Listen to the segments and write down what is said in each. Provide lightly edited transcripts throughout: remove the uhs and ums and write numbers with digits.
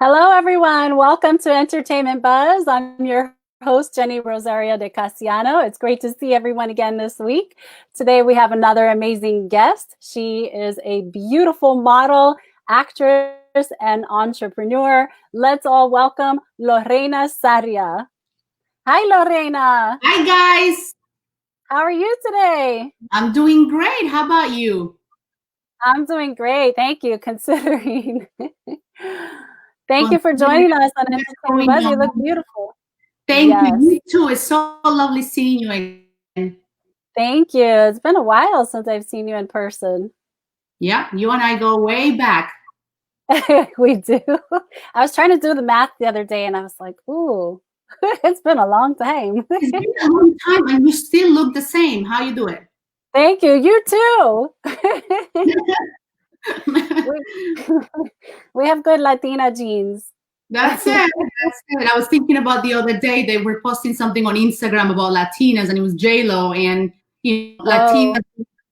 Hello, everyone. Welcome to Entertainment Buzz. I'm your host, Jenny Rosario de Casiano. It's great to see everyone again this week. Today, we have another amazing guest. She is a beautiful model, actress, and entrepreneur. Let's all welcome Lorena Sarria. Hi, Lorena. Hi, guys. How are you today? I'm doing great. How about you? I'm doing great. Thank you, considering. Thank you for joining us on Entertainment Buzz. You look beautiful. Thank you. You too. It's so lovely seeing you again. Thank you. It's been a while since I've seen you in person. Yeah, you and I go way back. We do. I was trying to do the math the other day and I was like, ooh, it's been a long time. It's been a long time and you still look the same. How you do it? Thank you. You too. We have good Latina genes. That's it. That's it. I was thinking about the other day, they were posting something on Instagram about Latinas and it was J-Lo and Latinas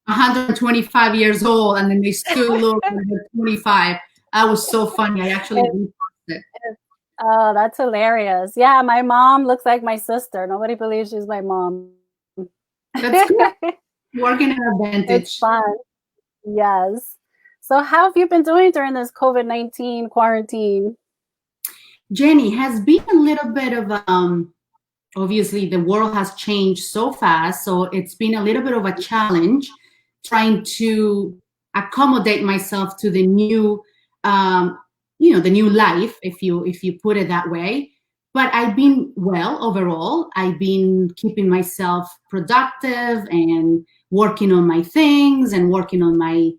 125 years old and then they still look like they're 25. That was so funny. I actually reposted it. Oh, that's hilarious. Yeah, my mom looks like my sister. Nobody believes she's my mom. That's good. Working an advantage. It's fun. Yes. So how have you been doing during this COVID-19 quarantine? Jenny, has been a little bit of, obviously the world has changed so fast. So it's been a little bit of a challenge trying to accommodate myself to the new, the new life, if you put it that way. But I've been well overall. I've been keeping myself productive and working on my things and working on my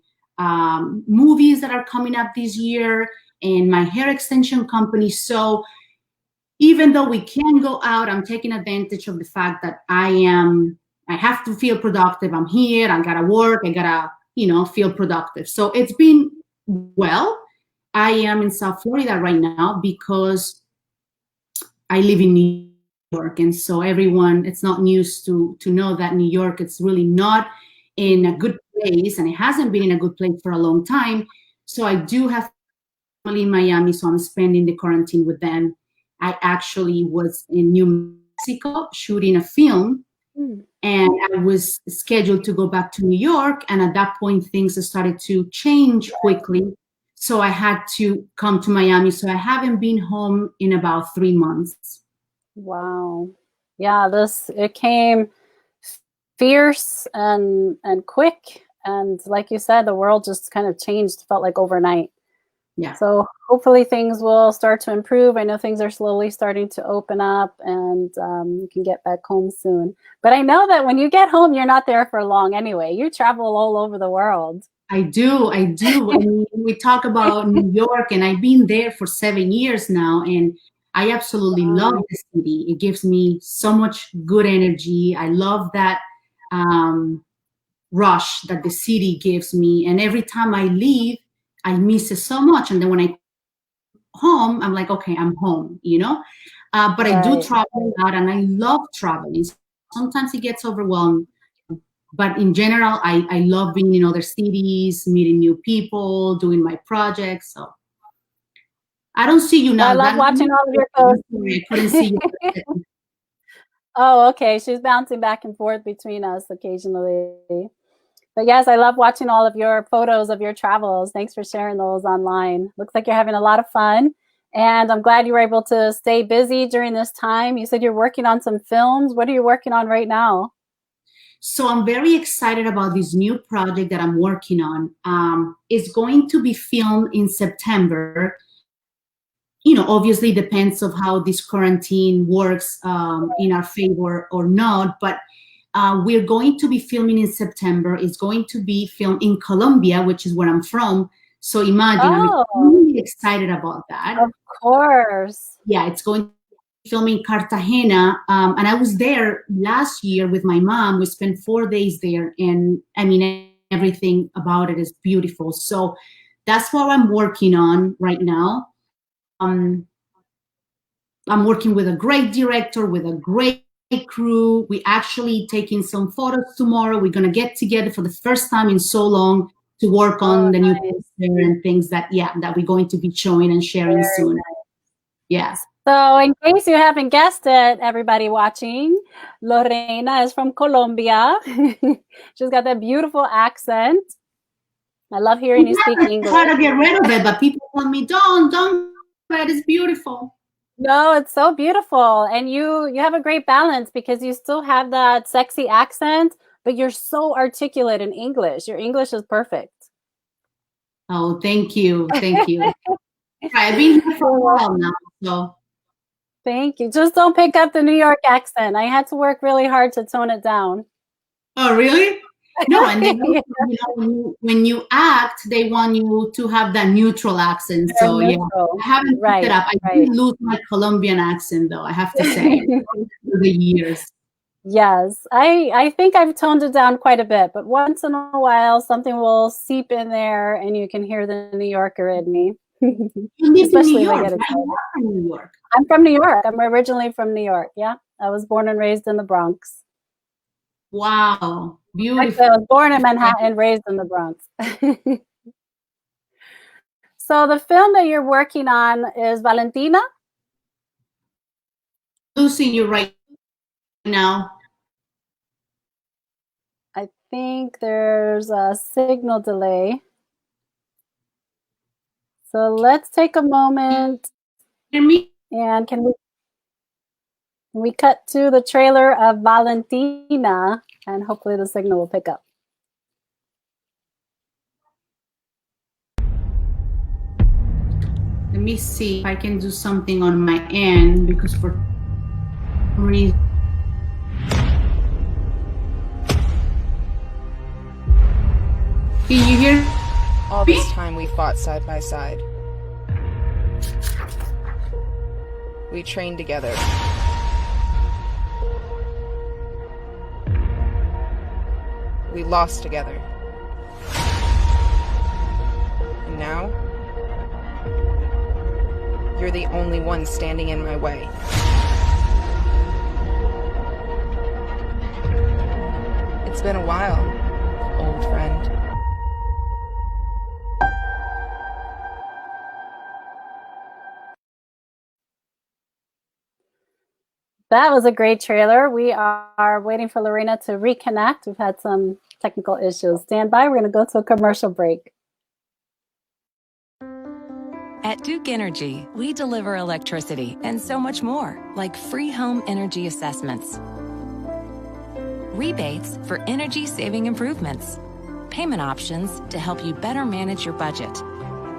movies that are coming up this year and my hair extension company. So even though we can go out, I'm taking advantage of the fact that I have to feel productive. I'm here, I gotta work, I gotta, feel productive. So it's been well. I am in South Florida right now because I live in New York. And so everyone, it's not news to know that New York, it's really not in a good place and it hasn't been in a good place for a long time. So I do have family in Miami, so I'm spending the quarantine with them. I actually was in New Mexico shooting a film and I was scheduled to go back to New York. And at that point, things started to change quickly. So I had to come to Miami. So I haven't been home in about 3 months. Wow. Yeah, it came fierce and quick. And like you said, the world just kind of changed, felt like overnight. Yeah. So hopefully things will start to improve. I know things are slowly starting to open up and you can get back home soon. But I know that when you get home, you're not there for long anyway. You travel all over the world. I do. I mean, we talk about New York and I've been there for 7 years now and I absolutely love the city. It gives me so much good energy. I love that rush that the city gives me. And every time I leave, I miss it so much. And then when I home, I'm like, okay, I'm home, But I do travel a lot and I love traveling. Sometimes it gets overwhelmed. But in general, I love being in other cities, meeting new people, doing my projects. So I don't see you now. I love watching all of your posts. I couldn't see you. Oh, okay. She's bouncing back and forth between us occasionally. But yes, I love watching all of your photos of your travels. Thanks for sharing those online. Looks like you're having a lot of fun. And I'm glad you were able to stay busy during this time. You said you're working on some films. What are you working on right now? So I'm very excited about this new project that I'm working on. It's going to be filmed in September. Obviously depends of how this quarantine works in our favor or not, but we're going to be filming in September. It's going to be filmed in Colombia, which is where I'm from. So imagine, I'm really excited about that. Of course. Yeah, it's going to be filmed in Cartagena. And I was there last year with my mom. We spent 4 days there. And I mean, everything about it is beautiful. So that's what I'm working on right now. I'm working with a great director, with a great crew. We actually taking some photos tomorrow. We're gonna get together for the first time in so long to work on the new poster and things that we're going to be showing and sharing soon. Yes. So in case you haven't guessed it, everybody watching, Lorena is from Colombia. She's got that beautiful accent. I love hearing you speak English. I try to get rid of it, but people tell me, don't, that is beautiful. No, it's so beautiful. And you have a great balance because you still have that sexy accent, but you're so articulate in English. Your English is perfect. Oh, thank you. Thank you. I've been here for a while now, so. Thank you. Just don't pick up the New York accent. I had to work really hard to tone it down. Oh, really? No, and then when you act, they want you to have that neutral accent. So yeah, I haven't picked it up. I did lose my Colombian accent, though, I have to say, through the years. Yes, I think I've toned it down quite a bit, but once in a while, something will seep in there, and you can hear the New Yorker in me. Especially if I get excited. From New York. I'm from New York. I'm originally from New York. Yeah, I was born and raised in the Bronx. Wow, beautiful. Actually, I was born in Manhattan, raised in the Bronx. So the film that you're working on is Valentina? Losing you right now. I think there's a signal delay. So let's take a moment. Hear me? And can we cut to the trailer of Valentina, and hopefully the signal will pick up. Let me see if I can do something on my end, because for some reason. Can you hear? All this time we fought side by side. We trained together. We lost together. And now, you're the only one standing in my way. It's been a while, old friend. That was a great trailer. We are waiting for Lorena to reconnect. We've had some technical issues. Stand by. We're going to go to a commercial break. At Duke Energy, we deliver electricity and so much more, like free home energy assessments, rebates for energy-saving improvements, payment options to help you better manage your budget,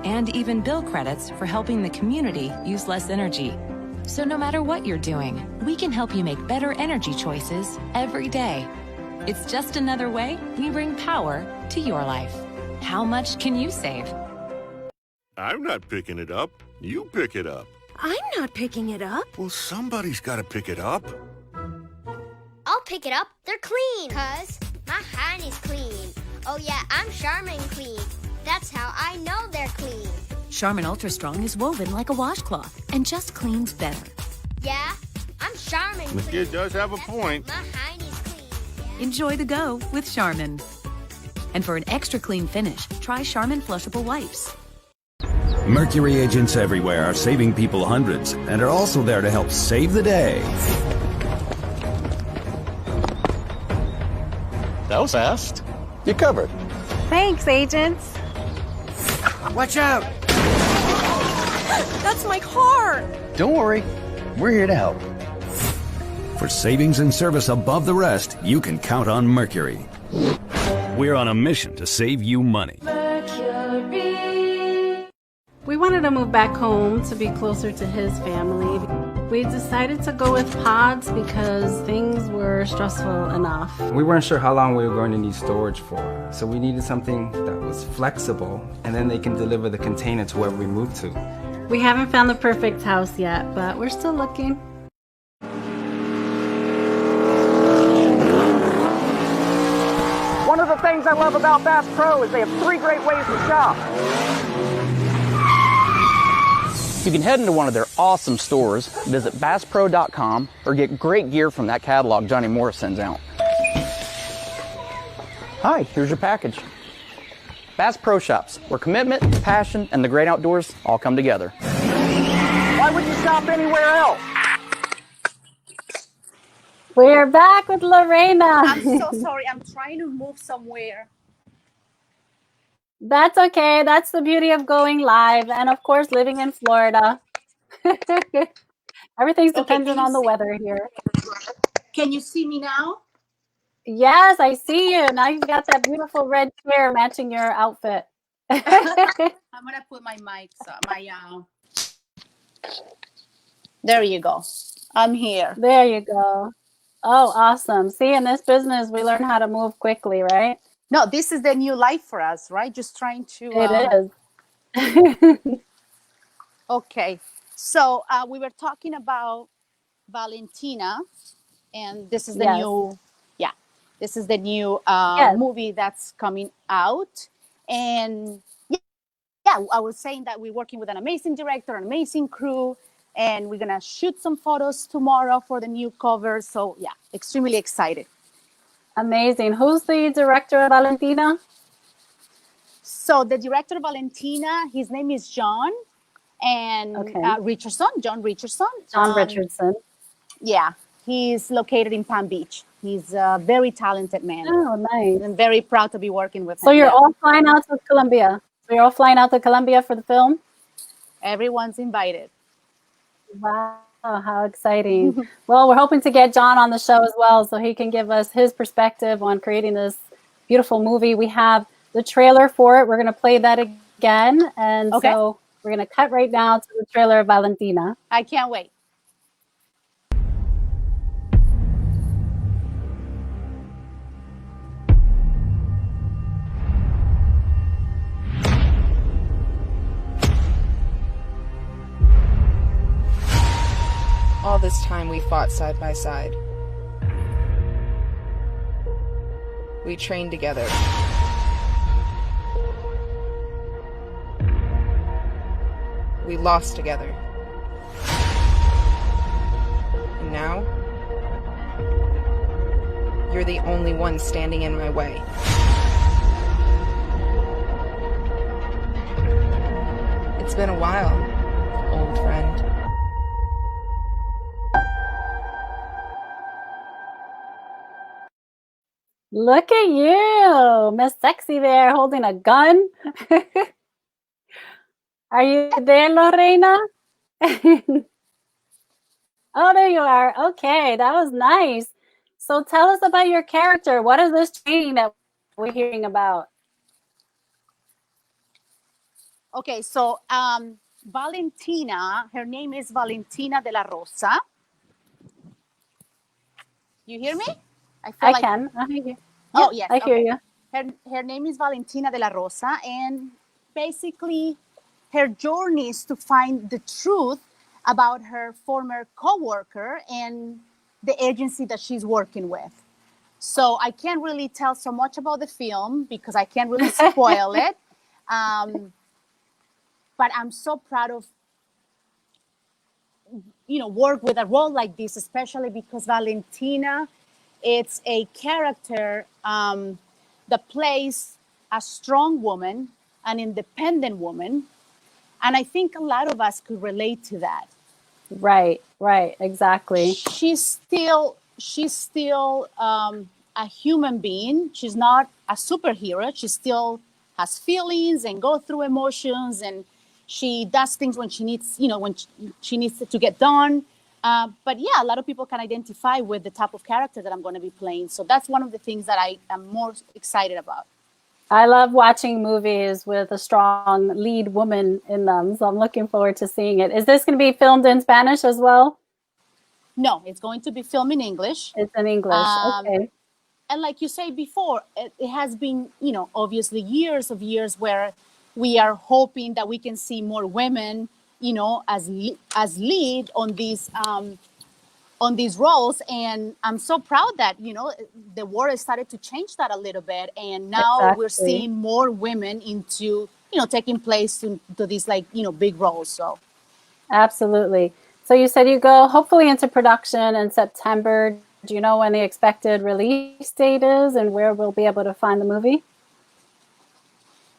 and even bill credits for helping the community use less energy. So no matter what you're doing, we can help you make better energy choices every day. It's just another way we bring power to your life. How much can you save? I'm not picking it up. You pick it up. I'm not picking it up. Well, somebody's got to pick it up. I'll pick it up. They're clean. 'Cause my honey's clean. Oh yeah, I'm Charmin Clean. That's how I know they're clean. Charmin Ultra Strong is woven like a washcloth and just cleans better. Yeah, I'm Charmin Clean. The kid does have a point. My honey's clean. Enjoy the go with Charmin. And for an extra clean finish, try Charmin Flushable Wipes. Mercury agents everywhere are saving people hundreds and are also there to help save the day. That was fast. You covered. Thanks, agents. Watch out! That's my car! Don't worry. We're here to help. For savings and service above the rest, you can count on Mercury. We're on a mission to save you money. We wanted to move back home to be closer to his family. We decided to go with pods because things were stressful enough. We weren't sure how long we were going to need storage for, so we needed something that was flexible, and then they can deliver the container to wherever we move to. We haven't found the perfect house yet, but we're still looking. One of the things I love about Bass Pro is they have 3 great ways to shop. You can head into one of their awesome stores, visit BassPro.com, or get great gear from that catalog Johnny Morris sends out. Hi, here's your package. Bass Pro Shops, where commitment, passion, and the great outdoors all come together. Why would you shop anywhere else. We're back with Lorena. I'm so sorry. I'm trying to move somewhere. That's okay. That's the beauty of going live, and of course, living in Florida. Everything's dependent on the weather here. Can you see me now? Yes, I see you. Now you've got that beautiful red chair matching your outfit. I'm gonna put my mic. There you go. I'm here. There you go. Oh, awesome. See, in this business, we learn how to move quickly, right? No, this is the new life for us, right? Just trying to. It is. Okay. So we were talking about Valentina, and this is the new. Yeah, this is the new movie that's coming out, and yeah, I was saying that we're working with an amazing director, an amazing crew, and we're gonna shoot some photos tomorrow for the new cover. So yeah, extremely excited. Amazing. Who's the director of Valentina? So the director of Valentina, his name is John Richardson. John Richardson. John Richardson. Yeah, he's located in Palm Beach. He's a very talented man. Oh, nice. I'm very proud to be working with him. So you're all flying out to Colombia. So you're all flying out to Colombia for the film? Everyone's invited. Wow, how exciting. Well, we're hoping to get John on the show as well so he can give us his perspective on creating this beautiful movie. We have the trailer for it. We're going to play that again. And so we're going to cut right now to the trailer of Valentina. I can't wait. All this time we fought side by side. We trained together. We lost together. And now, you're the only one standing in my way. It's been a while, old friend. Look at you, Miss Sexy there, holding a gun. Are you there, Lorena? Oh, there you are. Okay, that was nice. So tell us about your character. What is this training that we're hearing about? Okay, so Valentina, her name is Valentina de la Rosa. You hear me? I can. Oh, yes. I hear you. Her name is Valentina de la Rosa, and basically her journey is to find the truth about her former co-worker and the agency that she's working with. So I can't really tell so much about the film because I can't really spoil it. But I'm so proud of, work with a role like this, especially because Valentina, it's a character that plays a strong woman, an independent woman. And I think a lot of us could relate to that. Right, exactly. She's still a human being. She's not a superhero. She still has feelings and go through emotions, and she does things when she needs, when she needs to get done. But yeah, a lot of people can identify with the type of character that I'm going to be playing. So that's one of the things that I am more excited about. I love watching movies with a strong lead woman in them. So I'm looking forward to seeing it. Is this going to be filmed in Spanish as well? No, it's going to be filmed in English. It's in English. Okay. And like you say before, it has been, obviously years where we are hoping that we can see more women, as lead on these roles. And I'm so proud that, the world has started to change that a little bit. And now we're seeing more women into, taking place to these big roles. So. Absolutely. So you said you go hopefully into production in September. Do you know when the expected release date is and where we'll be able to find the movie?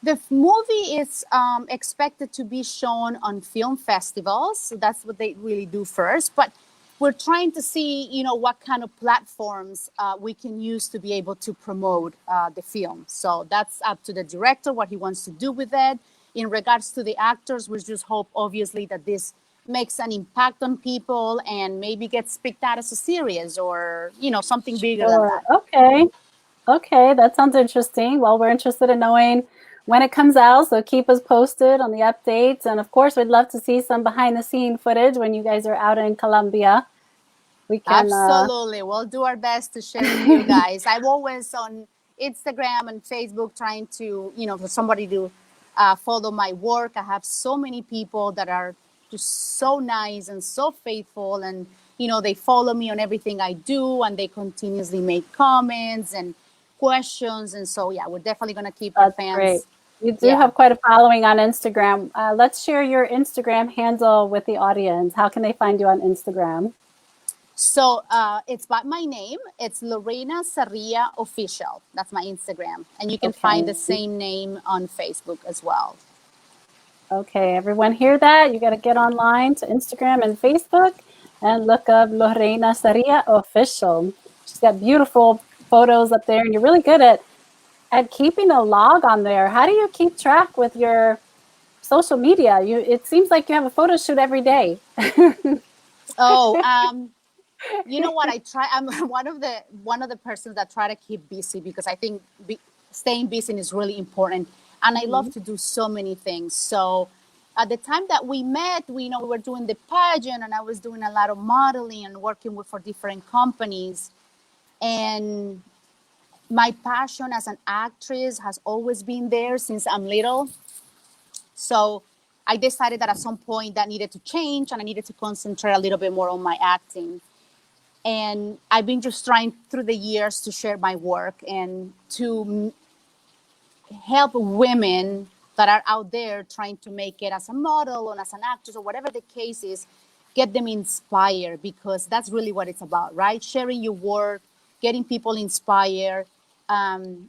The movie is expected to be shown on film festivals. So that's what they really do first. But we're trying to see, what kind of platforms we can use to be able to promote the film. So that's up to the director, what he wants to do with it. In regards to the actors, we just hope, obviously, that this makes an impact on people and maybe gets picked out as a series or, something bigger than that. Okay, that sounds interesting. Well, we're interested in knowing when it comes out, so keep us posted on the updates. And of course, we'd love to see some behind the scene footage when you guys are out in Colombia. We can absolutely. We'll do our best to share with you guys. I'm always on Instagram and Facebook trying to, for somebody to follow my work. I have so many people that are just so nice and so faithful, and they follow me on everything I do, and they continuously make comments and questions. And so, yeah, we're definitely going to keep our fans. Great. You do have quite a following on Instagram. Let's share your Instagram handle with the audience. How can they find you on Instagram? So it's by my name. It's Lorena Sarria Official. That's my Instagram. And you can find the same name on Facebook as well. Okay, everyone hear that? You got to get online to Instagram and Facebook and look up Lorena Sarria Official. She's got beautiful photos up there, and you're really good at keeping a log on there. How do you keep track with your social media? It seems like you have a photo shoot every day. You know what? I'm one of the persons that try to keep busy, because I think staying busy is really important. And I love to do so many things. So at the time that we met, we were doing the pageant, and I was doing a lot of modeling and working for different companies. And my passion as an actress has always been there since I'm little. So I decided that at some point that needed to change, and I needed to concentrate a little bit more on my acting. And I've been just trying through the years to share my work and to help women that are out there trying to make it as a model or as an actress or whatever the case is, get them inspired, because that's really what it's about, right? Sharing your work, getting people inspired, and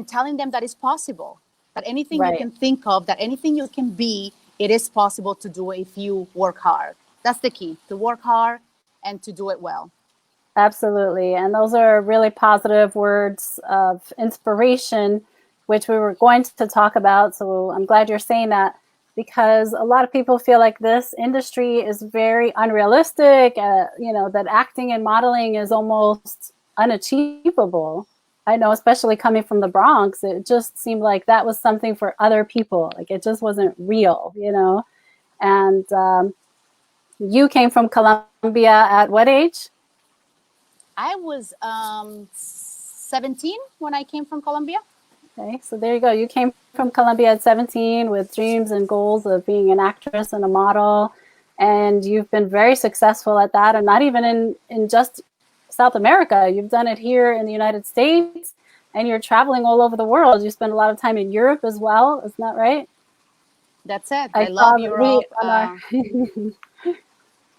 telling them that it's possible, that anything you can think of, that anything you can be, it is possible to do it if you work hard. That's the key, to work hard and to do it well. Absolutely. And those are really positive words of inspiration, which we were going to talk about. So I'm glad you're saying that, because a lot of people feel like this industry is very unrealistic, that acting and modeling is almost unachievable. I know, especially coming from the Bronx, it just seemed like that was something for other people. Like it just wasn't real, And you came from Colombia at what age? I was 17 when I came from Colombia. Okay, so there you go. You came from Colombia at 17 with dreams and goals of being an actress and a model. And you've been very successful at that. And not even in just South America. You've done it here in the United States, and you're traveling all over the world. You spend a lot of time in Europe as well. Isn't that right? That's it. I love Europe.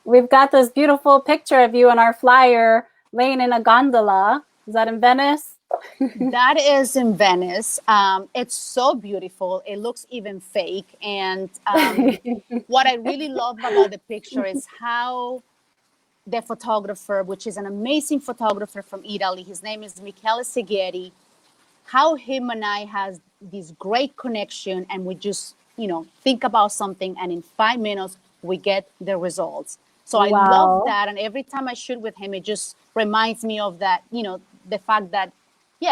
We've got this beautiful picture of you on our flyer laying in a gondola. Is that in Venice? That is in Venice. It's so beautiful. It looks even fake. And what I really love about the picture is how the photographer, which is an amazing photographer from Italy, his name is Michele Seghetti, how him and I has this great connection, and we just, think about something, and in 5 minutes we get the results. So I love that. And every time I shoot with him, it just reminds me of that, the fact that,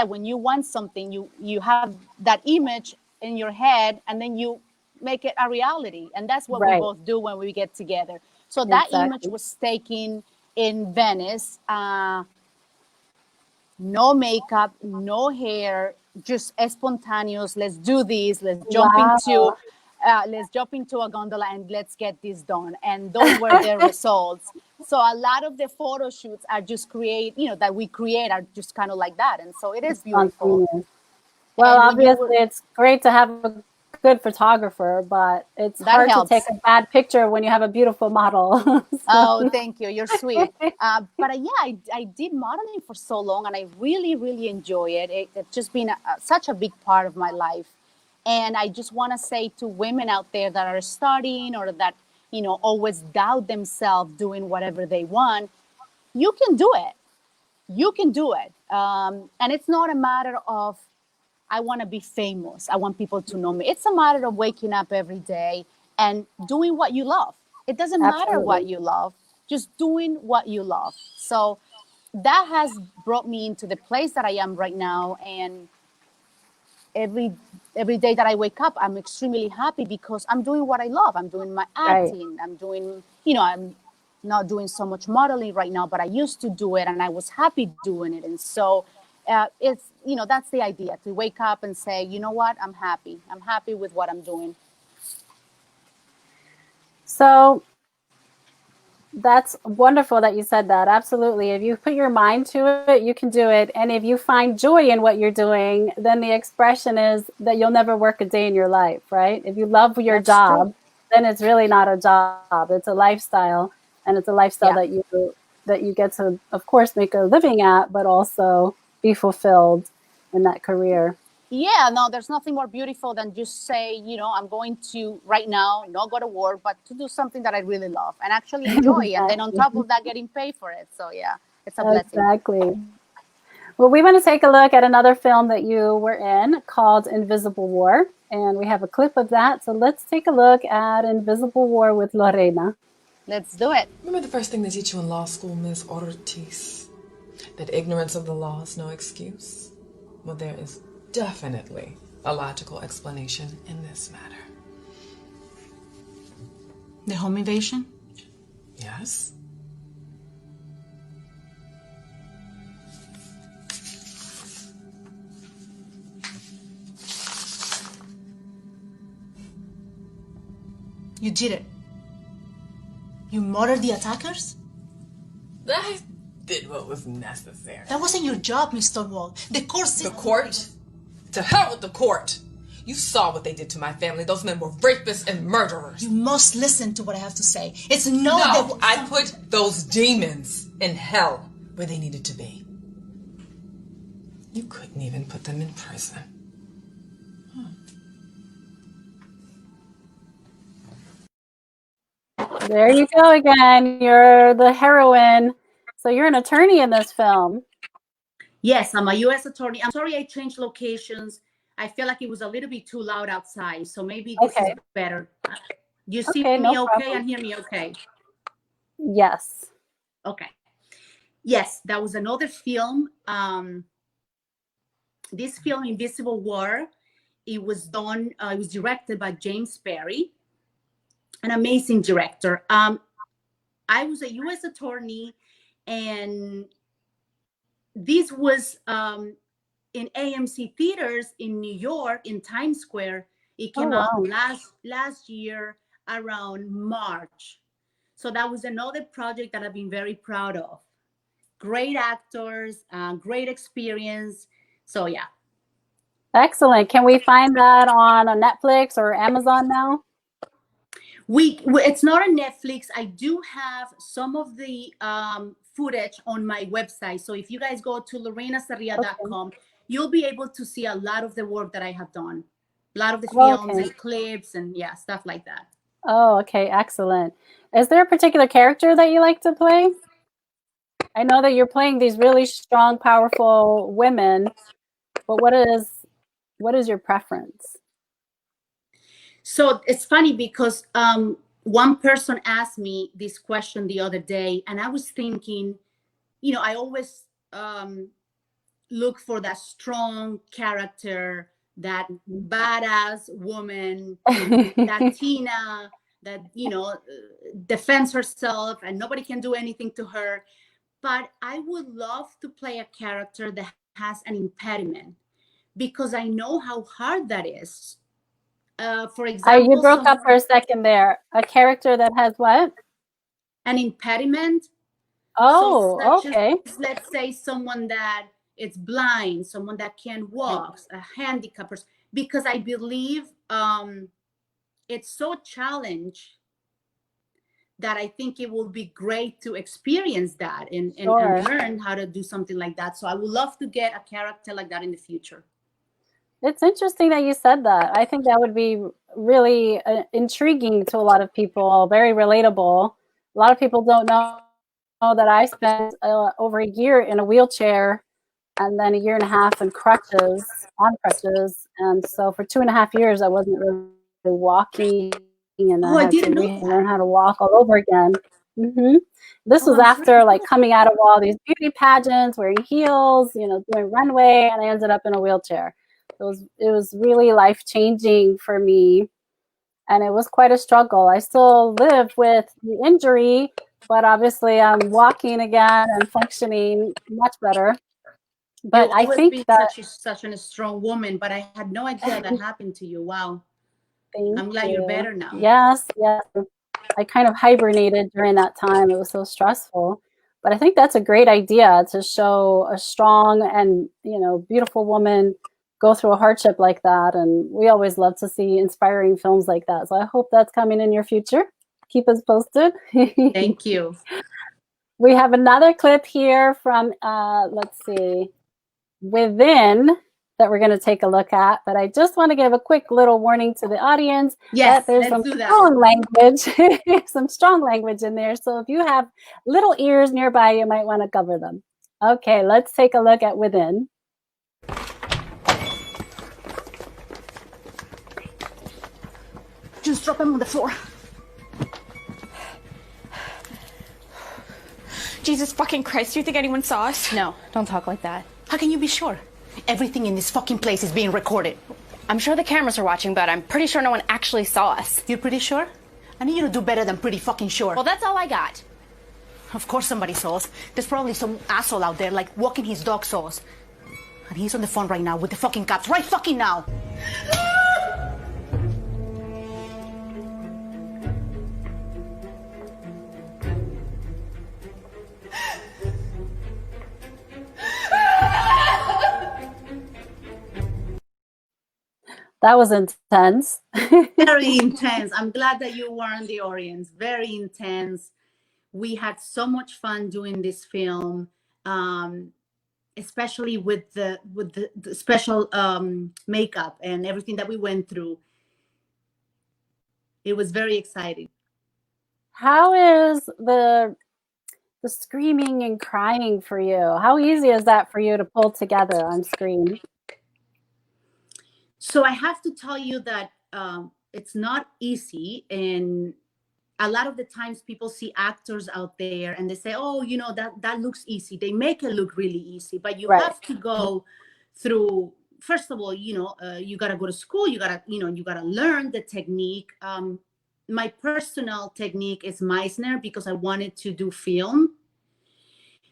when you want something, you have that image in your head, and then you make it a reality. And that's what we both do when we get together. So that image was taken in Venice, no makeup, no hair, just spontaneous. Let's do this. Let's jump into a gondola and let's get this done. And those were the results. So a lot of the photo shoots are just that we create are just kind of like that. And so it is beautiful. Well, obviously it's great to have a good photographer, but it's hard to take a bad picture when you have a beautiful model. Oh, thank you. You're sweet. But I did modeling for so long, and I really, really enjoy it. It's just been such a big part of my life. And I just want to say to women out there that are starting or that, always doubt themselves doing whatever they want, you can do it. You can do it. And it's not a matter of, I want to be famous. I want people to know me. It's a matter of waking up every day and doing what you love. It doesn't matter what you love, just doing what you love. So that has brought me into the place that I am right now. And every day that I wake up, I'm extremely happy because I'm doing what I love. I'm doing my acting. I'm doing, I'm not doing so much modeling right now, but I used to do it and I was happy doing it. And so it's, that's the idea, to wake up and say, you know what, I'm happy. I'm happy with what I'm doing. So that's wonderful that you said that. Absolutely. If you put your mind to it, you can do it. And if you find joy in what you're doing, then the expression is that you'll never work a day in your life, right? If you love your job, then it's really not a job. It's a lifestyle, and it's a lifestyle that you get to, of course, make a living at, but also be fulfilled in that career. Yeah, no, there's nothing more beautiful than just say, I'm going to right now not go to work, but to do something that I really love and actually enjoy. Exactly. And then on top of that, getting paid for it. So yeah, it's a blessing. Exactly. Well, we want to take a look at another film that you were in called Invisible War. And we have a clip of that. So let's take a look at Invisible War with Lorena. Let's do it. Remember the first thing they teach you in law school, Miss Ortiz? That ignorance of the law is no excuse? Well, there is definitely a logical explanation in this matter. The home invasion? Yes. You did it. You murdered the attackers? I did what was necessary. That wasn't your job, Mr. Wall. The court said... The court? To hell with the court! You saw what they did to my family. Those men were rapists and murderers. You must listen to what I have to say. It's No, I put those demons in hell where they needed to be. You couldn't even put them in prison. There you go again. You're the heroine. So you're an attorney in this film. Yes, I'm a U.S. attorney. I'm sorry I changed locations. I feel like it was a little bit too loud outside, so maybe this is better. You see me okay and hear me okay? Yes. Okay. Yes, that was another film. This film, Invisible War, it was directed by James Barry, an amazing director. I was a U.S. attorney, and this was in AMC theaters in New York, in Times Square. It came out last year around March. So that was another project that I've been very proud of. Great actors, great experience. So yeah. Excellent. Can we find that on a Netflix or Amazon now? It's not on Netflix. I do have some of the footage on my website. So if you guys go to lorenasarria.com, you'll be able to see a lot of the work that I have done. A lot of the films and clips and stuff like that. Oh, okay. Excellent. Is there a particular character that you like to play? I know that you're playing these really strong, powerful women, but what is your preference? So it's funny because one person asked me this question the other day, and I was thinking, I always look for that strong character, that badass woman, Latina, that, defends herself and nobody can do anything to her. But I would love to play a character that has an impediment, because I know how hard that is. For example, you broke up for a second there. A character that has what? An impediment. Oh, so okay. Let's say someone that is blind, someone that can't walk, a handicapped person, because I believe it's so challenging that I think it will be great to experience that and learn how to do something like that. So I would love to get a character like that in the future. It's interesting that you said that. I think that would be really intriguing to a lot of people, very relatable. A lot of people don't know that I spent over a year in a wheelchair and then a year and a half in crutches, on crutches. And so for 2.5 years, I wasn't really walking, and Oh, I I had to didn't know learn that. how to walk all over again. hmm This Oh, was I'm sorry. after like coming out of all these beauty pageants, wearing heels, doing runway, and I ended up in a wheelchair. It was really life changing for me, and it was quite a struggle. I still live with the injury, but obviously I'm walking again and functioning much better. But You'll I always think be that such a strong woman, but I had no idea that happened to you. Wow. thank I'm glad you're you. better now. Yes, yes. I kind of hibernated during that time. It was so stressful. But I think that's a great idea to show a strong and, beautiful woman go through a hardship like that. And we always love to see inspiring films like that. So I hope that's coming in your future. Keep us posted. Thank you. We have another clip here from, let's see, Within, that we're going to take a look at. But I just want to give a quick little warning to the audience Yes, that there's let's some do that. strong language, some strong language in there. So if you have little ears nearby, you might want to cover them. Okay, let's take a look at Within. Just drop him on the floor. Jesus fucking Christ, do you think anyone saw us? No, don't talk like that. How can you be sure? Everything in this fucking place is being recorded. I'm sure the cameras are watching, but I'm pretty sure no one actually saw us. You're pretty sure? I need you to do better than pretty fucking sure. Well, that's all I got. Of course somebody saw us. There's probably some asshole out there, like, walking his dog saw us. And he's on the phone right now with the fucking cops. Right fucking now! That was intense. Very intense. I'm glad that you were in the audience. Very intense. We had so much fun doing this film, especially with the special makeup and everything that we went through. It was very exciting. How is the screaming and crying for you? How easy is that for you to pull together on screen? So I have to tell you that it's not easy. And a lot of the times people see actors out there and they say, oh, that looks easy. They make it look really easy, but you have to go through, first of all, you got to go to school. You got to learn the technique. My personal technique is Meisner because I wanted to do film.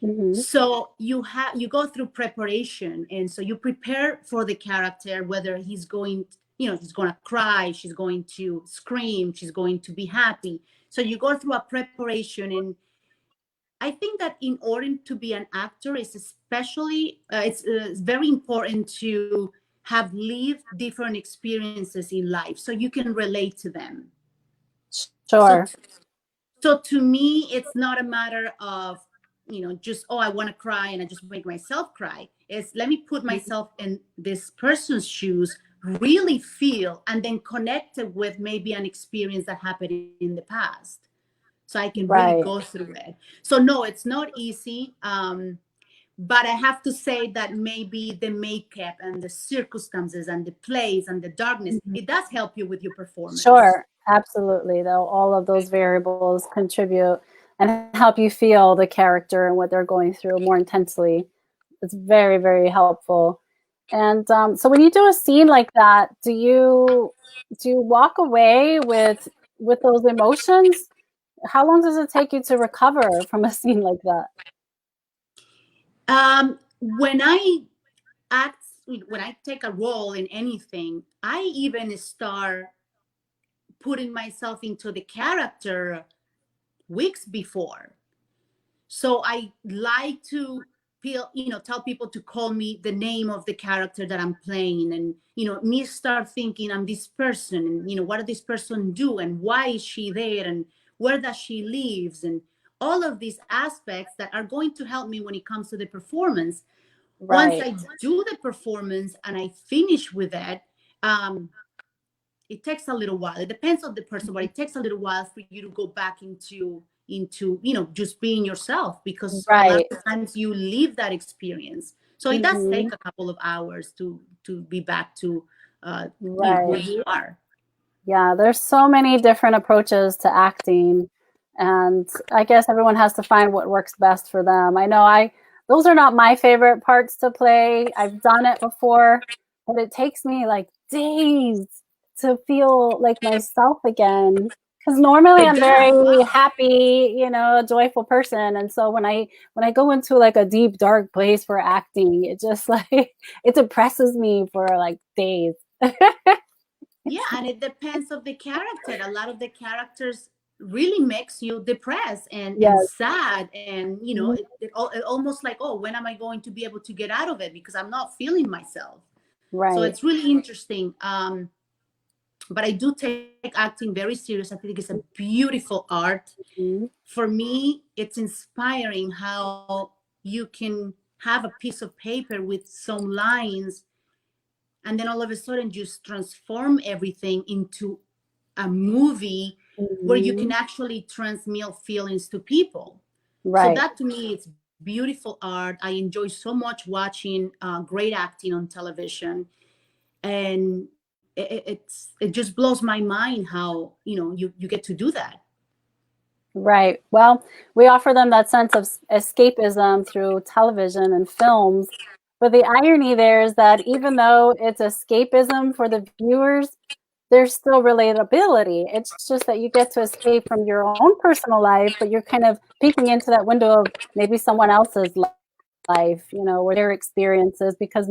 Mm-hmm. So you go through preparation, and so you prepare for the character, whether he's going to cry, she's going to scream, she's going to be happy. So you go through a preparation, and I think that in order to be an actor, it's especially it's very important to have lived different experiences in life so you can relate to them. Sure. So to me, it's not a matter of just, I want to cry and I just make myself cry. It's let me put myself in this person's shoes, really feel, and then connect it with maybe an experience that happened in the past. So I can really go through it. So no, it's not easy. But I have to say that maybe the makeup and the circumstances and the plays and the darkness, it does help you with your performance. Sure, absolutely. Though all of those variables contribute and help you feel the character and what they're going through more intensely. It's very, very helpful. And so when you do a scene like that, do you walk away with those emotions? How long does it take you to recover from a scene like that? When I take a role in anything, I even start putting myself into the character weeks before. So I like to tell people to call me the name of the character that I'm playing, and me start thinking I'm this person, and what does this person do, and why is she there, and where does she lives, and all of these aspects that are going to help me when it comes to the performance. Once I do the performance and I finish with it, it takes a little while. It depends on the person, but it takes a little while for you to go back into just being yourself, because a lot of times you live that experience. So it does take a couple of hours to be back to where you are. Yeah, there's so many different approaches to acting, and I guess everyone has to find what works best for them. I know those are not my favorite parts to play. I've done it before, but it takes me like days to feel like myself again. Because normally I'm very happy, a joyful person, and so when I go into like a deep dark place for acting, it just like it depresses me for like days. Yeah, and it depends on the character. A lot of the characters really makes you depressed and sad, and it almost like, oh, when am I going to be able to get out of it, because I'm not feeling myself. So it's really interesting. But I do take acting very serious. I think it's a beautiful art. For me, it's inspiring how you can have a piece of paper with some lines, and then all of a sudden just transform everything into a movie where you can actually transmit feelings to people. So that to me, it's beautiful art. I enjoy so much watching great acting on television, and it just blows my mind how you get to do that. Right. Well, we offer them that sense of escapism through television and films. But the irony there is that even though it's escapism for the viewers, there's still relatability. It's just that you get to escape from your own personal life, but you're kind of peeking into that window of maybe someone else's life, or their experiences, because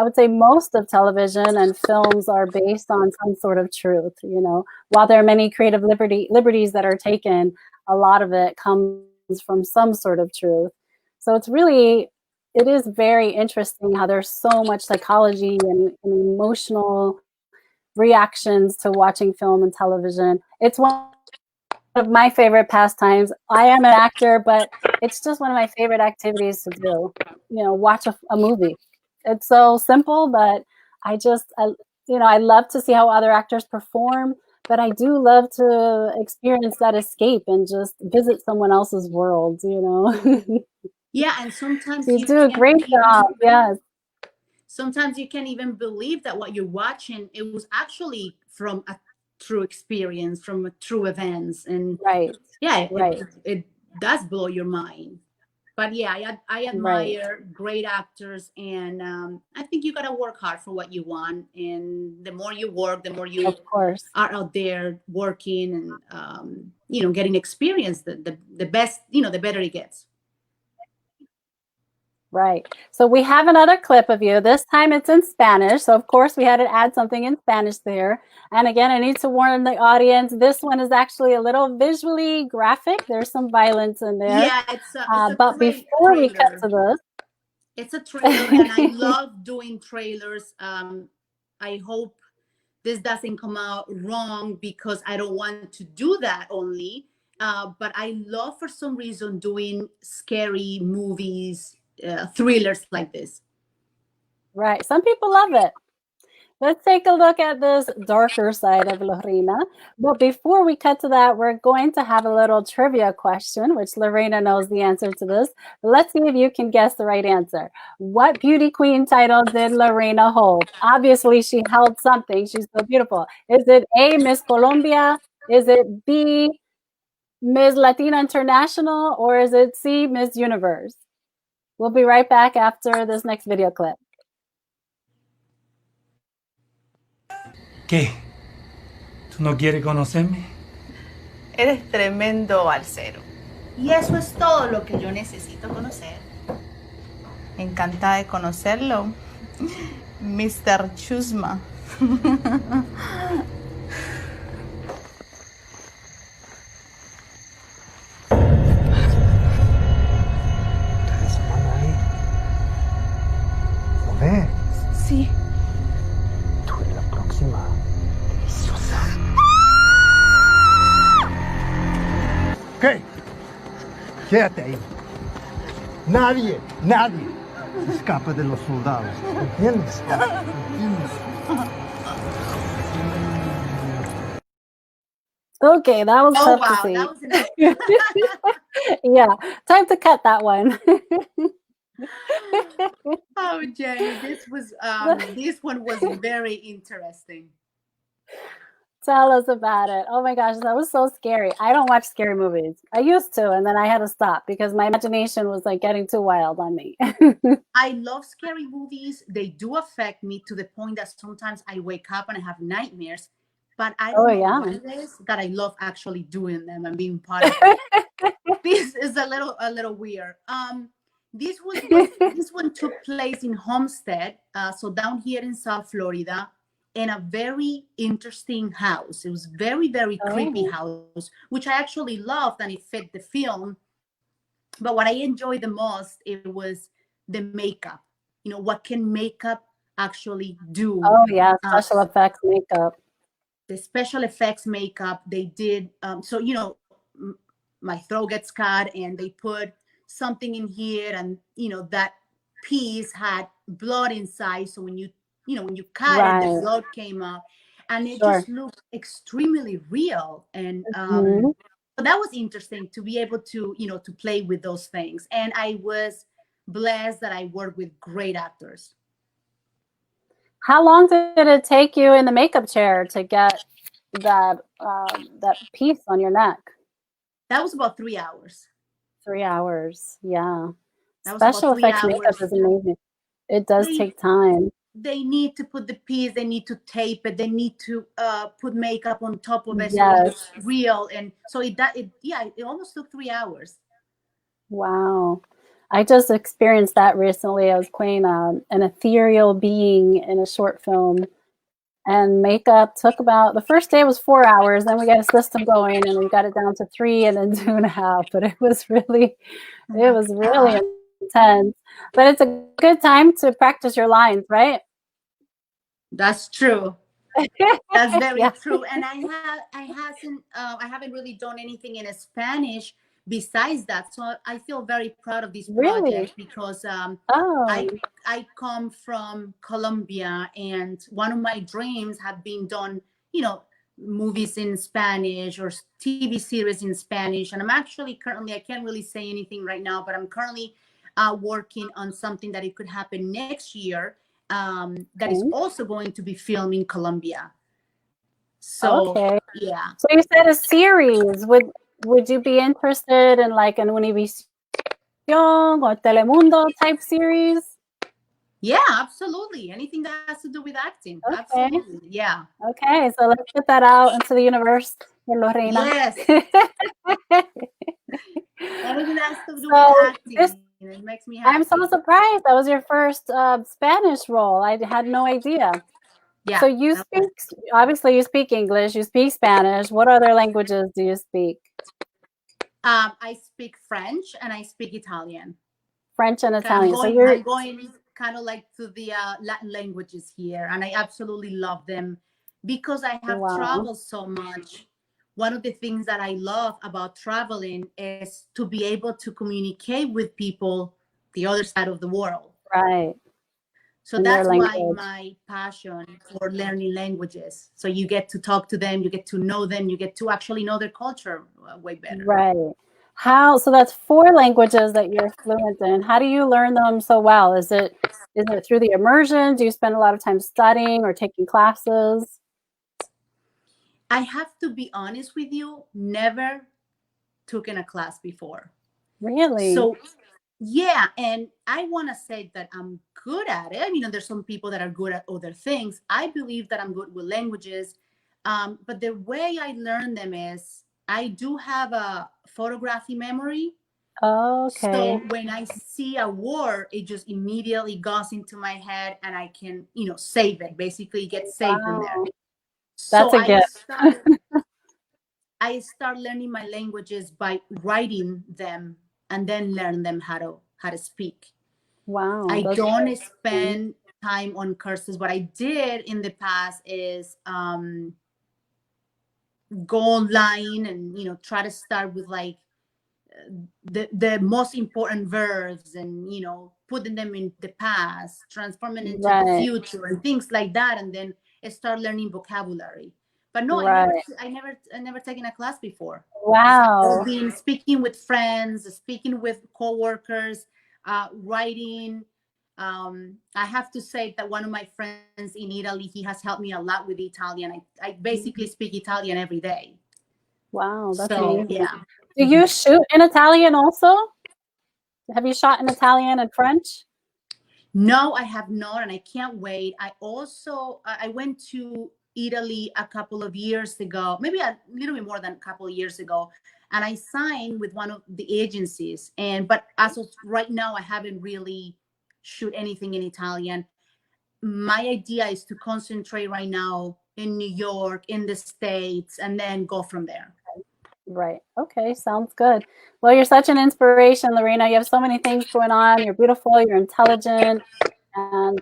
I would say most of television and films are based on some sort of truth, While there are many creative liberties that are taken, a lot of it comes from some sort of truth. So it is very interesting how there's so much psychology and emotional reactions to watching film and television. It's one of my favorite pastimes. I am an actor, but it's just one of my favorite activities to do, watch a movie. It's so simple, but I love to see how other actors perform, but I do love to experience that escape and just visit someone else's world, Yeah, and sometimes you do a great job. Yes. Sometimes you can't even believe that what you're watching, it was actually from a true experience, from a true events. And it does blow your mind. But yeah, I admire great actors, and I think you got to work hard for what you want. And the more you work, the more you are out there working and, getting experience, the best, the better it gets. Right. So we have another clip of you. This time it's in Spanish. So of course we had to add something in Spanish there. And again, I need to warn the audience, this one is actually a little visually graphic. There's some violence in there. Yeah, it's a but before we cut to this. It's a trailer, and I love doing trailers. I hope this doesn't come out wrong, because I don't want to do that only. But I love, for some reason, doing scary movies, thrillers like this. Right. Some people love it. Let's take a look at this darker side of Lorena. But before we cut to that, we're going to have a little trivia question, which Lorena knows the answer to this. But let's see if you can guess the right answer. What beauty queen title did Lorena hold? Obviously, she held something. She's so beautiful. Is it A, Miss Colombia? Is it B, Miss Latina International? Or is it C, Miss Universe? We'll be right back after this next video clip. ¿Qué? ¿Tú no quieres conocerme? Eres tremendo balsero. Y eso es todo lo que yo necesito conocer. Encantada de conocerlo, Mr. Chusma. Sí. Tú eres la próxima deliciosa. ¿Qué? Quédate ahí. Nadie Se escapa de los soldados. ¿Entiendes? ¿Entiendes? Okay, that was Oh, tough wow, to that see. was Yeah, time to cut that one. Oh, Jenny, this one was very interesting. Tell us about it. Oh my gosh, that was so scary. I don't watch scary movies. I used to, and then I had to stop because my imagination was like getting too wild on me. I love scary movies. They do affect me to the point that sometimes I wake up and I have nightmares, but I Oh don't know yeah. what it is that I love actually doing them and being part of it. This is a little weird. This one took place in Homestead, so down here in South Florida, in a very interesting house. It was very, very creepy house, which I actually loved and it fit the film. But what I enjoyed the most, it was the makeup. You know, what can makeup actually do? Oh yeah, special effects makeup. The special effects makeup they did. So, you know, my throat gets cut and they put something in here and, you know, that piece had blood inside. So when you cut it, the blood came up and it just looked extremely real. And so that was interesting to be able to, you know, to play with those things. And I was blessed that I worked with great actors. How long did it take you in the makeup chair to get that piece on your neck? That was about 3 hours. 3 hours, yeah. That was about Special 3 effects hours. makeup is amazing. It does take time. They need to put the piece, they need to tape it, they need to put makeup on top of it so it Yes. looks real. And so it almost took 3 hours. Wow. I just experienced that recently. I was playing an ethereal being in a short film, and makeup took about, the first day was 4 hours, then we got a system going and we got it down to 3 and then 2.5, but it was really intense. But it's a good time to practice your lines, right? That's true. That's very true. And I haven't really done anything in Spanish besides that. So I feel very proud of this project because I come from Colombia, and one of my dreams have been done, you know, movies in Spanish or TV series in Spanish. And I'm actually currently, I can't really say anything right now, but I'm currently working on something that it could happen next year. That is also going to be filmed in Colombia. So yeah. So you said a series. Would you be interested in like an Univision or Telemundo type series? Yeah, absolutely. Anything that has to do with acting. Okay. Absolutely. Yeah. Okay, so let's put that out into the universe for Lorena. Yes. Anything that has to do with acting. It makes me happy. I'm so surprised. That was your first Spanish role. I had no idea. Yeah. So you speak, obviously you speak English, you speak Spanish. What other languages do you speak? I speak French and I speak Italian. French and Italian. I'm going kind of like to the Latin languages here, and I absolutely love them because I have traveled so much. One of the things that I love about traveling is to be able to communicate with people the other side of the world. Right. So that's why my passion for learning languages. So you get to talk to them, you get to know them, you get to actually know their culture way better. Right. So that's 4 languages that you're fluent in. How do you learn them so well? Is it through the immersion? Do you spend a lot of time studying or taking classes? I have to be honest with you, never took in a class before. Really? So yeah, and I want to say that I'm good at it. I mean, there's some people that are good at other things. I believe that I'm good with languages, but the way I learn them is I do have a photography memory. Okay. So when I see a word, it just immediately goes into my head, and I can, save it. Basically, it gets saved in there. That's a gift. I start learning my languages by writing them and then learn them how to speak. Wow. I don't spend time on courses. What I did in the past is go online and try to start with like the most important verbs, and putting them in the past, transforming into the Right. future, and things like that, and then start learning vocabulary. But no, Right. I never taken a class before. Wow. I've been speaking with friends, speaking with coworkers, writing. I have to say that one of my friends in Italy, he has helped me a lot with Italian. I basically speak Italian every day. Wow, that's So, amazing. yeah. Do you shoot in Italian also? Have you shot in Italian and French? No, I have not, and I can't wait. I went to Italy a couple of years ago, maybe a little bit more than a couple of years ago, and I signed with one of the agencies. But as of right now, I haven't really shoot anything in Italian. My idea is to concentrate right now in New York, in the States, and then go from there. Right. Okay. Sounds good. Well, you're such an inspiration, Lorena. You have so many things going on. You're beautiful. You're intelligent. And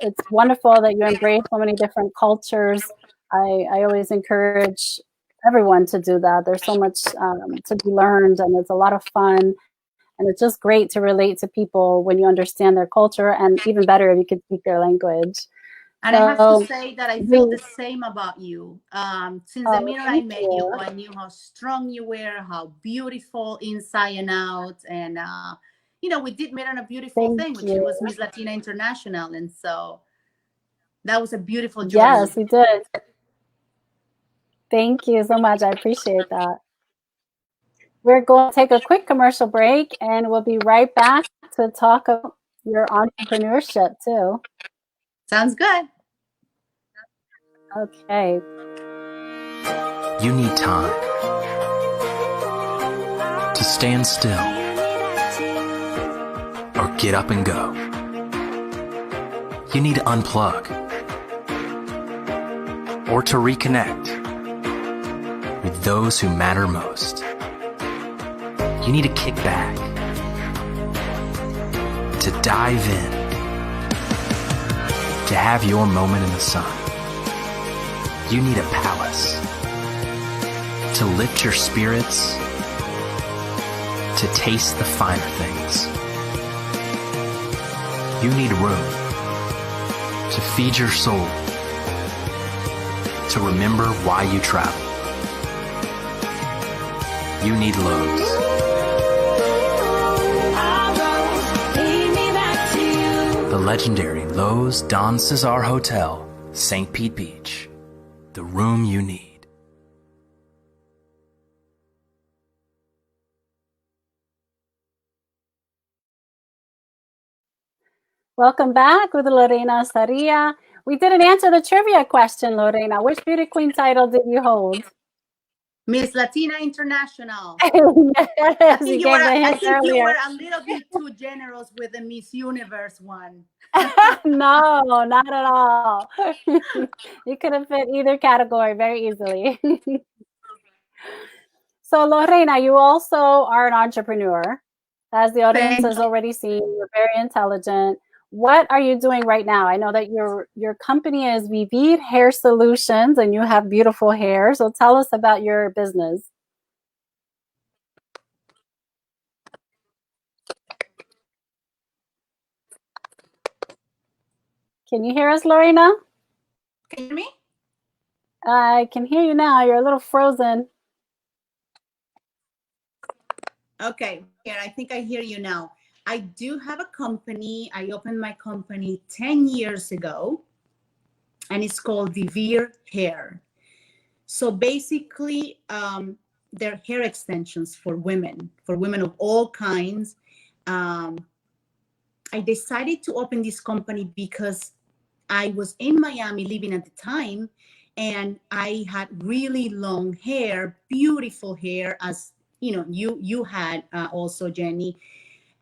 it's wonderful that you embrace so many different cultures. I always encourage everyone to do that. There's so much to be learned, and it's a lot of fun. And it's just great to relate to people when you understand their culture, and even better if you could speak their language. And I have to say that I feel the same about you. Since the minute I met you, I knew how strong you were, how beautiful inside and out. And, we did meet on a beautiful thing, which was Miss Latina International. And so that was a beautiful journey. Yes, we did. Thank you so much. I appreciate that. We're going to take a quick commercial break, and we'll be right back to talk about your entrepreneurship too. Sounds good. Okay. You need time to stand still or get up and go. You need to unplug or to reconnect with those who matter most. You need to kick back, to dive in, to have your moment in the sun. You need a palace to lift your spirits, to taste the finer things. You need room to feed your soul, to remember why you travel. You need Lowe's. The legendary Lowe's Don Cesar Hotel, St. Pete Beach. The room you need. Welcome back with Lorena Sarria. We didn't answer the trivia question, Lorena. Which beauty queen title did you hold? Miss Latina International. Yes, I think you were a little bit too generous with the Miss Universe one. No, not at all. You could have fit either category very easily. So, Lorena, you also are an entrepreneur. As the audience has already seen, you're very intelligent. What are you doing right now? I know that your company is Vivir Hair Solutions, and you have beautiful hair. So tell us about your business. Can you hear us, Lorena? Can you hear me? I can hear you now. You're a little frozen. Okay, yeah, I think I hear you now. I do have a company. I opened my company 10 years ago, and it's called Vivir Hair. So basically, they're hair extensions for women of all kinds. I decided to open this company because I was in Miami living at the time, and I had really long hair, beautiful hair, as you had also, Jenny.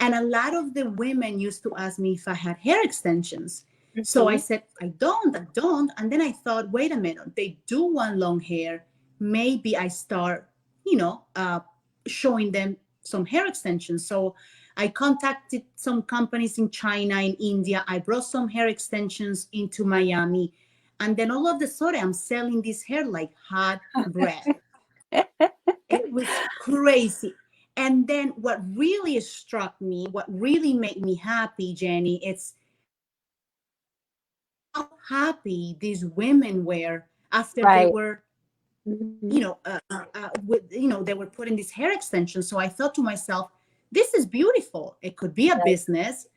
And a lot of the women used to ask me if I had hair extensions. Mm-hmm. So I said, I don't. And then I thought, wait a minute, they do want long hair. Maybe I start, showing them some hair extensions. So I contacted some companies in China, in India. I brought some hair extensions into Miami. And then all of a sudden, I'm selling this hair like hot bread. It was crazy. And then what really struck me, what really made me happy, Jenny, it's how happy these women were after they Right. were, they were putting these hair extensions. So I thought to myself, this is beautiful. It could be a business.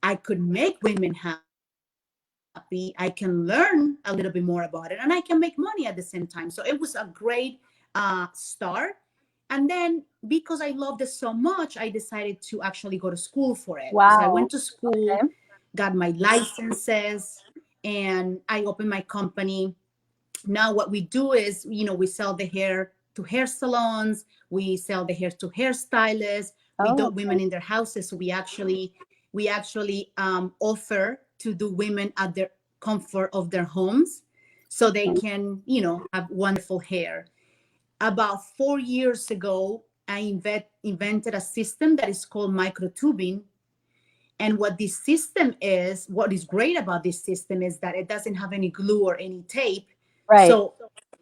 I could make women happy. I can learn a little bit more about it, and I can make money at the same time. So it was a great start. And then because I loved it so much, I decided to actually go to school for it. So I went Wow. to school, Okay. got my licenses, and I opened my company. Now what we do is, we sell the hair to hair salons, we sell the hair to hairstylists, we do women in their houses. So we actually offer to do women at their comfort of their homes, so they can have wonderful hair. About 4 years ago, I invented a system that is called microtubing. And what is great about this system is that it doesn't have any glue or any tape. Right. So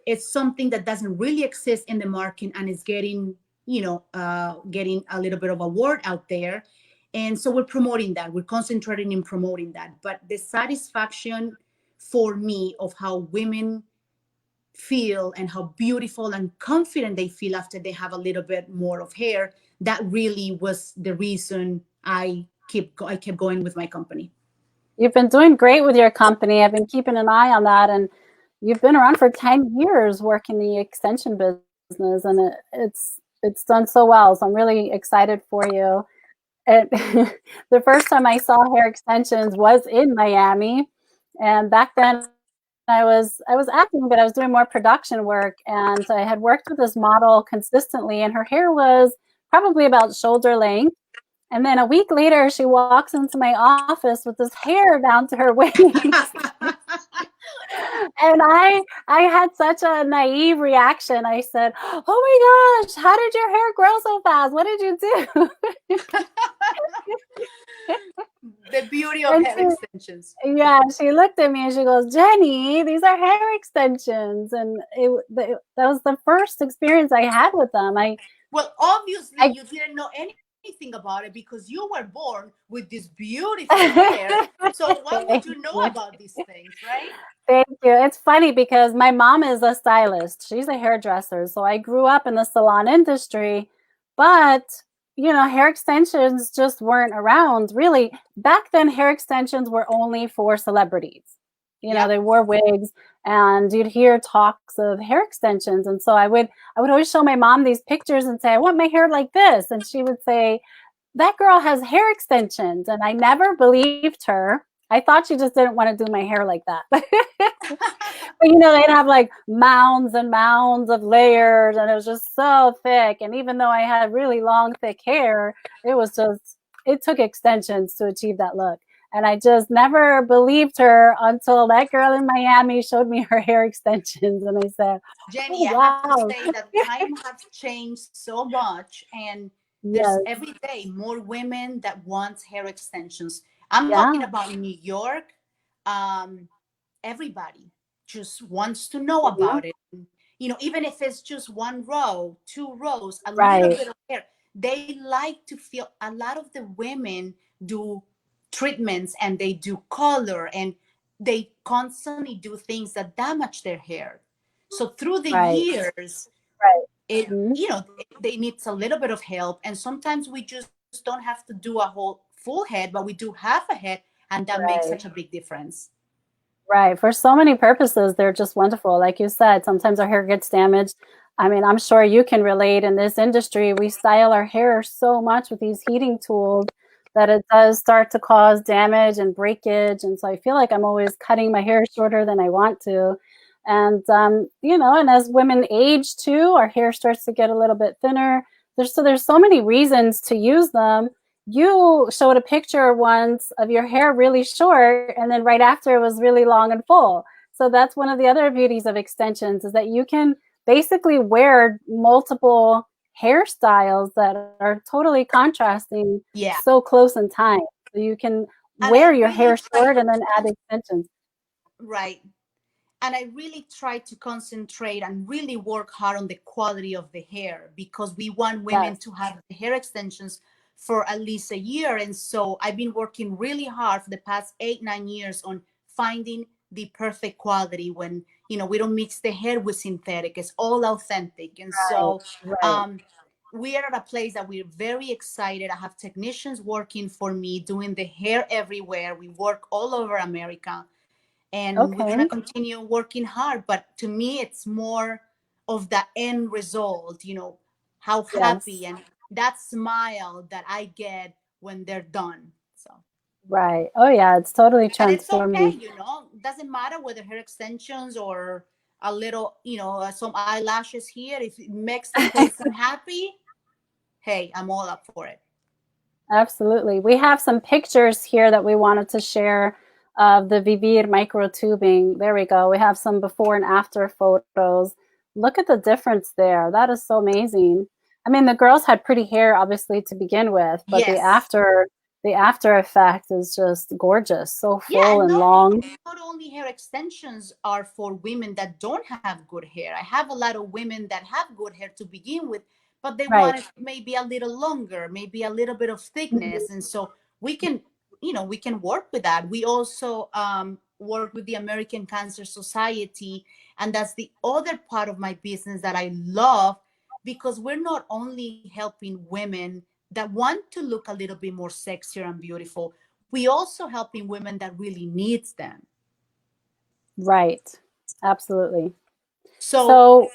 it's something that doesn't really exist in the market, and is getting a little bit of a word out there. And so we're promoting that. We're concentrating in promoting that. But the satisfaction for me of how women feel and how beautiful and confident they feel after they have a little bit more of hair, that really was the reason I kept going with my company. You've been doing great with your company. I've been keeping an eye on that, and you've been around for 10 years working the extension business, and it's done so well. So I'm really excited for you. And the first time I saw hair extensions was in Miami, and back then I was acting, but I was doing more production work, and I had worked with this model consistently, and her hair was probably about shoulder length. And then a week later, she walks into my office with this hair down to her waist. And I had such a naive reaction. I said, "Oh my gosh, how did your hair grow so fast? What did you do?" The beauty of hair extensions. Yeah, she looked at me and she goes, "Jenny, these are hair extensions." And that was the first experience I had with them. Well, obviously you didn't know anything about it because you were born with this beautiful hair. So why would you know about these things, right? Thank you. It's funny because my mom is a stylist. She's a hairdresser. So I grew up in the salon industry, but hair extensions just weren't around really. Back then, hair extensions were only for celebrities. They wore wigs, and you'd hear talks of hair extensions. And so I would always show my mom these pictures and say, "I want my hair like this." And she would say, "That girl has hair extensions." And I never believed her. I thought she just didn't want to do my hair like that. But they'd have like mounds and mounds of layers, and it was just so thick. And even though I had really long, thick hair, it took extensions to achieve that look. And I just never believed her until that girl in Miami showed me her hair extensions. And I said, Jenny, "Oh, wow. I have wow." to say that time has changed so much, and there's every day more women that want hair extensions. I'm talking about New York. Everybody just wants to know about it. Even if it's just 1 row, 2 rows, a little bit of hair. They like to feel. A lot of the women do treatments, and they do color, and they constantly do things that damage their hair. So through the years, they need a little bit of help. And sometimes we just don't have to do a whole full head, but we do half a head, and that makes such a big difference. Right. For so many purposes, they're just wonderful. Like you said, sometimes our hair gets damaged. I mean, I'm sure you can relate in this industry. We style our hair so much with these heating tools that it does start to cause damage and breakage. And so I feel like I'm always cutting my hair shorter than I want to. And, and as women age too, our hair starts to get a little bit thinner. There's so many reasons to use them. You showed a picture once of your hair really short, and then right after it was really long and full. So that's one of the other beauties of extensions, is that you can basically wear multiple hairstyles that are totally contrasting so close in time. So you can wear your hair short and then add extensions. Right. And I really try to concentrate and really work hard on the quality of the hair, because we want women to have the hair extensions for at least a year. And so I've been working really hard for the past 8-9 years on finding the perfect quality, when, you know, we don't mix the hair with synthetic, it's all authentic. And so we are at a place that we're very excited. I have technicians working for me, doing the hair everywhere. We work all over America, and we're going to continue working hard. But to me, it's more of the end result, you know, how happy and that smile that I get when they're done. So Right. Oh yeah, it's totally and it's okay, transforming. you know, doesn't matter whether hair extensions or a little, you know, some eyelashes here. If it makes the person happy, hey, I'm all up for it. Absolutely. We have some pictures here that we wanted to share of the Vivir microtubing. There we go. We have some before and after photos. Look at the difference there. That is so amazing. I mean, the girls had pretty hair, obviously, to begin with, but the after effect is just gorgeous. So full and long. Not only hair extensions are for women that don't have good hair. I have a lot of women that have good hair to begin with, but they want it maybe a little longer, maybe a little bit of thickness. And so we can, you know, we can work with that. We also work with the American Cancer Society, and that's the other part of my business that I love, because we're not only helping women that want to look a little bit more sexier and beautiful, we also helping women that really needs them. Right. Absolutely. So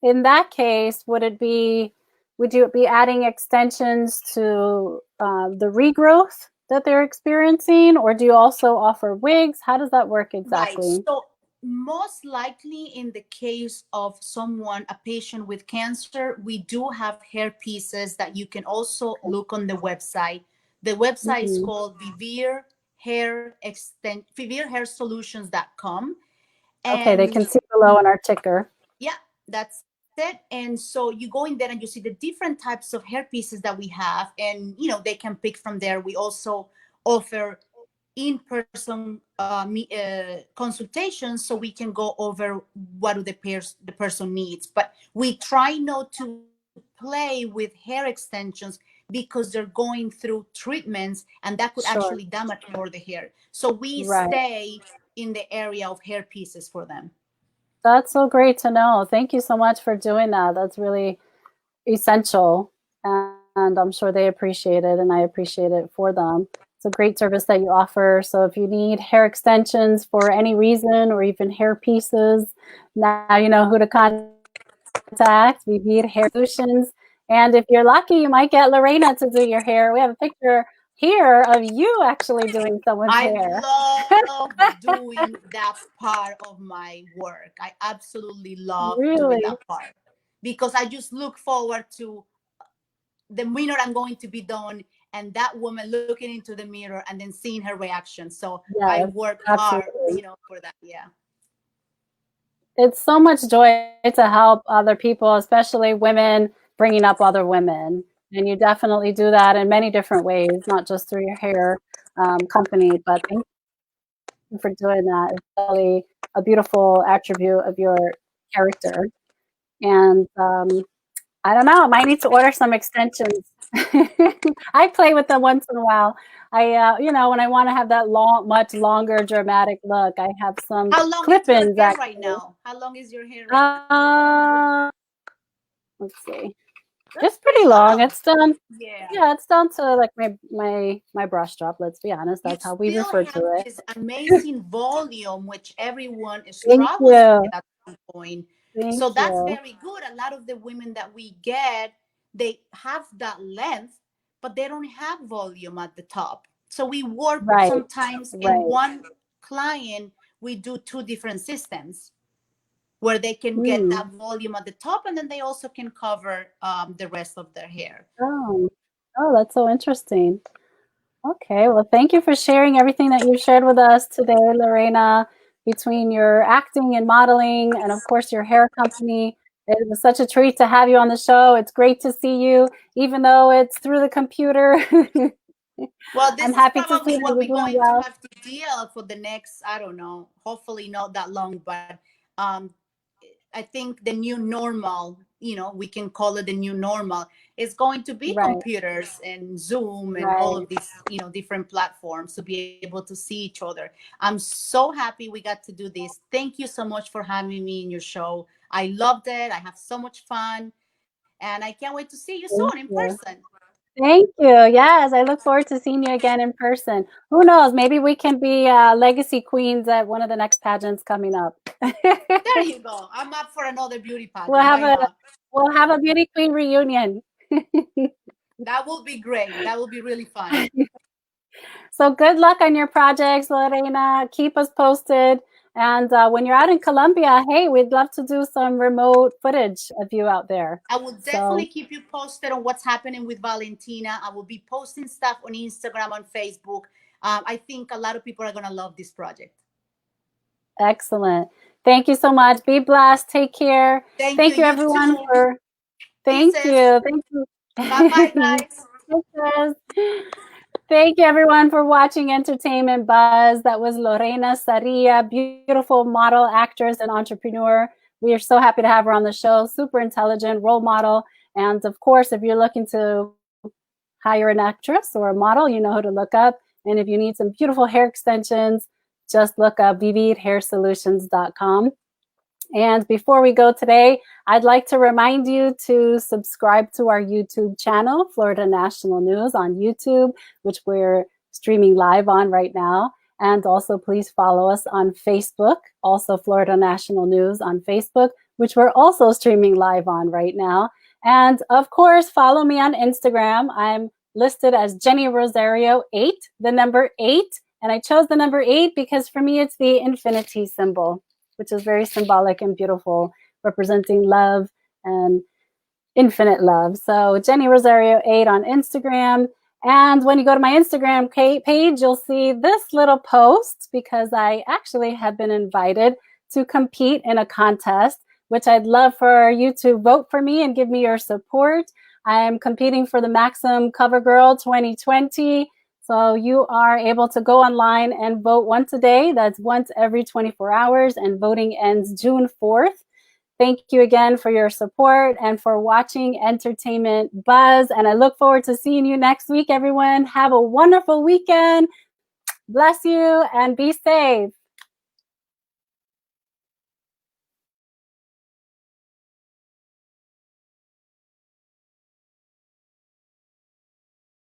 in that case, would you be adding extensions to the regrowth that they're experiencing, or do you also offer wigs? How does that work exactly? Right. So most likely in the case of someone, a patient with cancer, we do have hair pieces that you can also look on the website. The website is called vivirhairsolutions.com. Okay, they can see below on our ticker. Yeah, that's it. And so you go in there and you see the different types of hair pieces that we have, and you know, they can pick from there. We also offer in-person consultations, so we can go over what do the person needs. But we try not to play with hair extensions, because they're going through treatments and that could actually damage more the hair. So we stay in the area of hair pieces for them. That's so great to know. Thank you so much for doing that. That's really essential, and I'm sure they appreciate it, and I appreciate it for them. It's a great service that you offer. So if you need hair extensions for any reason, or even hair pieces, now you know who to contact. We need Hair Solutions. And if you're lucky, you might get Lorena to do your hair. We have a picture here of you actually doing someone's hair. I love doing that part of my work. I absolutely love doing that part, because I just look forward to the minute I'm going to be done, and that woman looking into the mirror and then seeing her reaction. So I work hard, you know, for that. Yeah. It's so much joy to help other people, especially women, bringing up other women. And you definitely do that in many different ways, not just through your hair company, but thank you for doing that. It's really a beautiful attribute of your character. And I don't know, I might need to order some extensions. I play with them once in a while. You know, when I want to have that much longer, dramatic look, I have some clip-ins. Right now, how long is your hair right now? Let's see. It's pretty long. It's done. Yeah, it's down to like my brush strap. Let's be honest. That's how we refer to it. This amazing volume, which everyone is struggling with at some point. So that's very good. A lot of the women that we get, they have that length, but they don't have volume at the top. So we work sometimes in one client, we do 2 different systems where they can get that volume at the top, and then they also can cover the rest of their hair. Oh, that's so interesting. Okay, well, thank you for sharing everything that you shared with us today, Lorena, between your acting and modeling and, of course, your hair company. It was such a treat to have you on the show. It's great to see you, even though it's through the computer. Well, this I'm is happy to see probably that what you're we're doing going to well. have to deal for the next, I don't know, hopefully not that long, but um, I think the new normal, we can call it the new normal, is going to be Right, computers and Zoom and all right. of these, different platforms to be able to see each other. I'm so happy we got to do this. Thank you so much for having me in your show. I loved it. I have so much fun. And I can't wait to see you Thank soon in you. person. Thank you. Yes, I look forward to seeing you again in person. Who knows? Maybe we can be legacy queens at one of the next pageants coming up. There you go. I'm up for another beauty We'll pageant. have Why a not? we'll have a beauty queen reunion. That will be great. That will be really fun. So good luck on your projects, Lorena. Keep us posted. And when you're out in Colombia, hey, we'd love to do some remote footage of you out there. I will definitely So keep you posted on what's happening with Valentina. I will be posting stuff on Instagram, on Facebook. I think a lot of people are going to love this project. excellent. Thank you so much. Be blessed. Take care. Thank you. Thank you, You everyone, too. for. Thank Pieces. you. Thank you. Bye-bye, guys. Kisses. Thank you, everyone, for watching Entertainment Buzz. That was Lorena Sarria, beautiful model, actress, and entrepreneur. We are so happy to have her on the show. Super intelligent, role model. And of course, if you're looking to hire an actress or a model, you know who to look up. And if you need some beautiful hair extensions, just look up viviedhairsolutions.com. And before we go today, I'd like to remind you to subscribe to our YouTube channel, Florida National News on YouTube, which we're streaming live on right now. And also please follow us on Facebook, also Florida National News on Facebook, which we're also streaming live on right now. And of course, follow me on Instagram. I'm listed as Jenny Rosario 8, the number 8. And I chose the number 8 because for me, it's the infinity symbol, which is very symbolic and beautiful, representing love and infinite love. So Jenny Rosario 8 on Instagram. And when you go to my Instagram page, you'll see this little post because I actually have been invited to compete in a contest, which I'd love for you to vote for me and give me your support. I am competing for the Maxim Cover Girl 2020. So you are able to go online and vote once a day. That's once every 24 hours, and voting ends June 4th. Thank you again for your support and for watching Entertainment Buzz. And I look forward to seeing you next week, everyone. Have a wonderful weekend. Bless you and be safe.